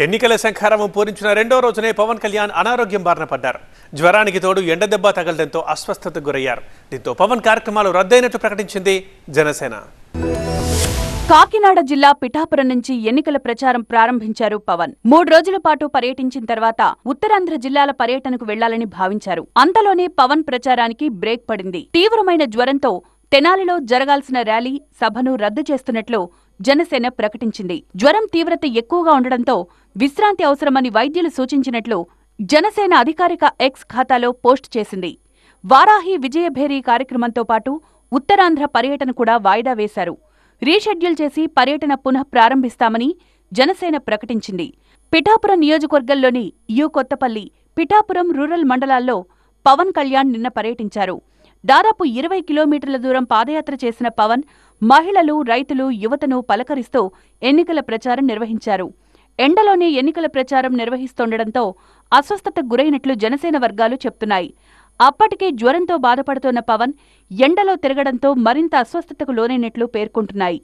ఎన్నికల శంఖారావం పూరించిన రెండో రోజునే పవన్ కళ్యాణ్ అనారోగ్యం బారిన పడ్డారు. జ్వరానికి తోడు ఎండదెబ్బ తగలడంతో అస్వస్థతకు గురయ్యారు. దీంతో పవన్ కార్యక్రమాలు రద్దయినట్టు ప్రకటించింది జనసేన. కాకినాడ జిల్లా పిఠాపురం నుంచి ఎన్నికల ప్రచారం ప్రారంభించారు పవన్. 3 రోజుల పాటు పర్యటించిన తర్వాత ఉత్తరాంధ్ర జిల్లాల పర్యటనకు వెళ్లాలని భావించారు. అంతలోనే పవన్ ప్రచారానికి బ్రేక్ పడింది. తీవ్రమైన జ్వరంతో తెనాలిలో జరగాల్సిన ర్యాలీ, సభను రద్దు చేస్తున్నట్లు జనసేన ప్రకటించింది. జ్వరం తీవ్రత ఎక్కువగా ఉండడంతో విశ్రాంతి అవసరమని వైద్యులు సూచించినట్లు జనసేన అధికారిక ఎక్స్ ఖాతాలో పోస్టు చేసింది. వారాహి విజయభేరీ కార్యక్రమంతో పాటు ఉత్తరాంధ్ర పర్యటన కూడా వాయిదా వేశారు. రీషెడ్యూల్ చేసి పర్యటన పునః ప్రారంభిస్తామని జనసేన ప్రకటించింది. పిఠాపురం నియోజకవర్గంలోని కొత్తపల్లి, పిఠాపురం రూరల్ మండలాల్లో పవన్ కళ్యాణ్ నిన్న పర్యటించారు. దాదాపు 20 కిలోమీటర్ల దూరం పాదయాత్ర చేసిన పవన్ మహిళలు, రైతులు, యువతను పలకరిస్తూ ఎన్నికల ప్రచారం నిర్వహించారు. ఎండలోనే ఎన్నికల ప్రచారం నిర్వహిస్తుండటంతో అస్వస్థతకు గురైనట్లు జనసేన వర్గాలు చెప్తున్నాయి. అప్పటికే జ్వరంతో బాధపడుతోన్న పవన్ ఎండలో తిరగడంతో మరింత అస్వస్థతకు లోనైనట్లు పేర్కొంటున్నాయి.